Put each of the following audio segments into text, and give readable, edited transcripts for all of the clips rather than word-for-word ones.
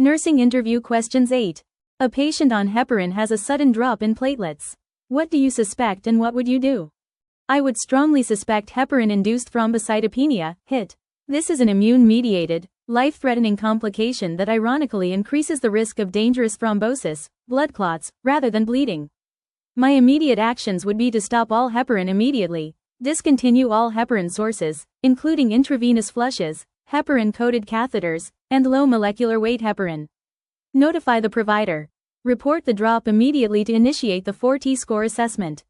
Nursing interview questions 8. A patient on heparin has a sudden drop in platelets. What do you suspect and what would you do? I would strongly suspect heparin-induced thrombocytopenia, HIT. This is an immune-mediated, life-threatening complication that ironically increases the risk of dangerous thrombosis, blood clots, rather than bleeding. My immediate actions would be to stop all heparin immediately, discontinue all heparin sources, including intravenous flushes, heparin-coated catheters, and low molecular weight heparin. Notify the provider. Report the drop immediately to initiate the 4T score assessment.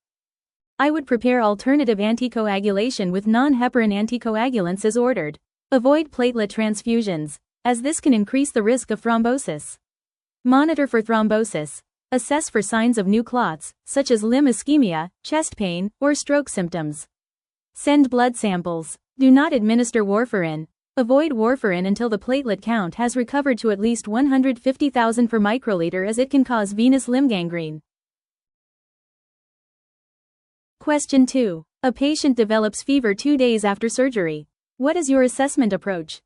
I would prepare alternative anticoagulation with non-heparin anticoagulants as ordered. Avoid platelet transfusions, as this can increase the risk of thrombosis. Monitor for thrombosis. Assess for signs of new clots, such as limb ischemia, chest pain, or stroke symptoms. Send blood samples. Do not administer warfarin. Avoid warfarin until the platelet count has recovered to at least 150,000 per microliter, as it can cause venous limb gangrene. Question 2. A patient develops fever 2 days after surgery. What is your assessment approach?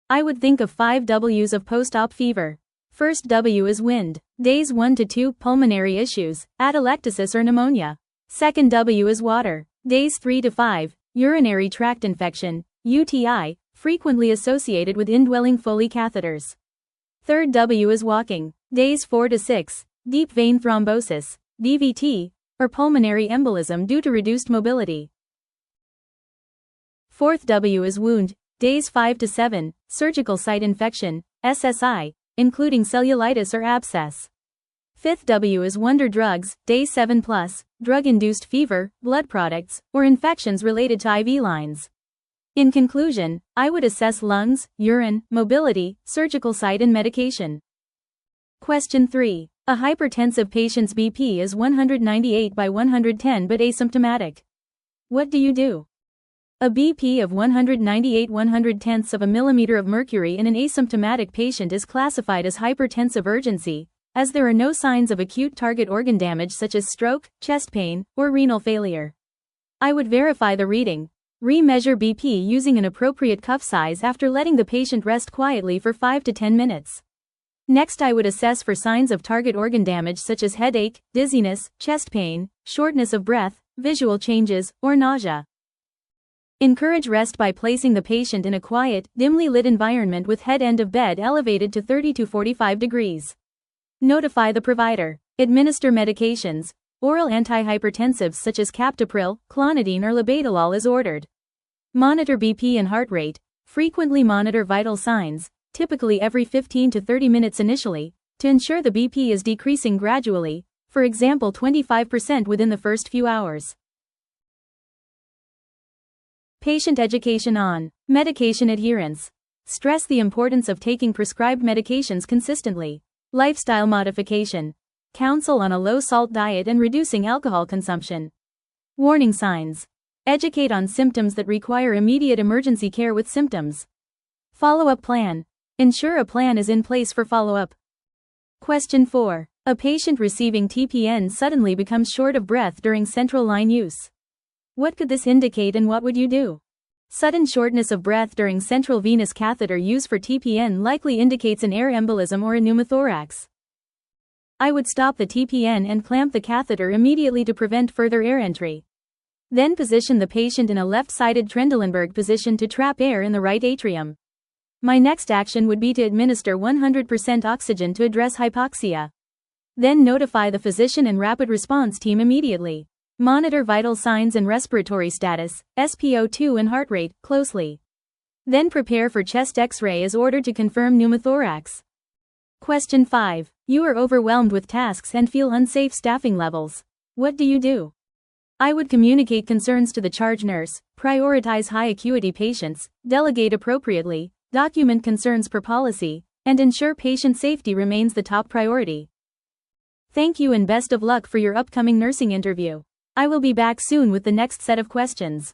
I would think of 5 W's of post-op fever. First W is wind. Days 1 to 2, pulmonary issues, atelectasis or pneumonia. Second W is water. Days 3 to 5, urinary tract infection, UTI, frequently associated with indwelling Foley catheters. Third W is walking. Days 4 to 6, deep vein thrombosis, DVT, or pulmonary embolism due to reduced mobility. Fourth W is wound. Days 5 to 7, surgical site infection, SSI, including cellulitis or abscess. Fifth W is wonder drugs. Day 7 plus, drug-induced fever, blood products, or infections related to IV lines. In conclusion, I would assess lungs, urine, mobility, surgical site and medication. Question 3. A hypertensive patient's BP is 198 by 110 but asymptomatic. What do you do? A BP of 198 1/110ths of a millimeter of mercury in an asymptomatic patient is classified as hypertensive urgency, as there are no signs of acute target organ damage such as stroke, chest pain, or renal failure. I would verify the reading. Re-measure BP using an appropriate cuff size after letting the patient rest quietly for 5 to 10 minutes. Next, I would assess for signs of target organ damage such as headache, dizziness, chest pain, shortness of breath, visual changes, or nausea. Encourage rest by placing the patient in a quiet, dimly lit environment with head end of bed elevated to 30 to 45 degrees. Notify the provider. Administer medications. Oral antihypertensives such as captopril, clonidine or labetalol as ordered. Monitor BP and heart rate. Frequently monitor vital signs, typically every 15 to 30 minutes initially, to ensure the BP is decreasing gradually, for example 25% within the first few hours. Patient education on medication adherence. Stress the importance of taking prescribed medications consistently. Lifestyle modification. Counsel on a low-salt diet and reducing alcohol consumption. Warning signs. Educate on symptoms that require immediate emergency care with symptoms. Follow-up plan. Ensure a plan is in place for follow-up. Question 4. A patient receiving TPN suddenly becomes short of breath during central line use. What could this indicate and what would you do? Sudden shortness of breath during central venous catheter use for TPN likely indicates an air embolism or a pneumothorax. I would stop the TPN and clamp the catheter immediately to prevent further air entry. Then position the patient in a left-sided Trendelenburg position to trap air in the right atrium. My next action would be to administer 100% oxygen to address hypoxia. Then notify the physician and rapid response team immediately. Monitor vital signs and respiratory status, SpO2 and heart rate, closely. Then prepare for chest X-ray as ordered to confirm pneumothorax. Question 5. You are overwhelmed with tasks and feel unsafe staffing levels. What do you do? I would communicate concerns to the charge nurse, prioritize high-acuity patients, delegate appropriately, document concerns per policy, and ensure patient safety remains the top priority. Thank you and best of luck for your upcoming nursing interview. I will be back soon with the next set of questions.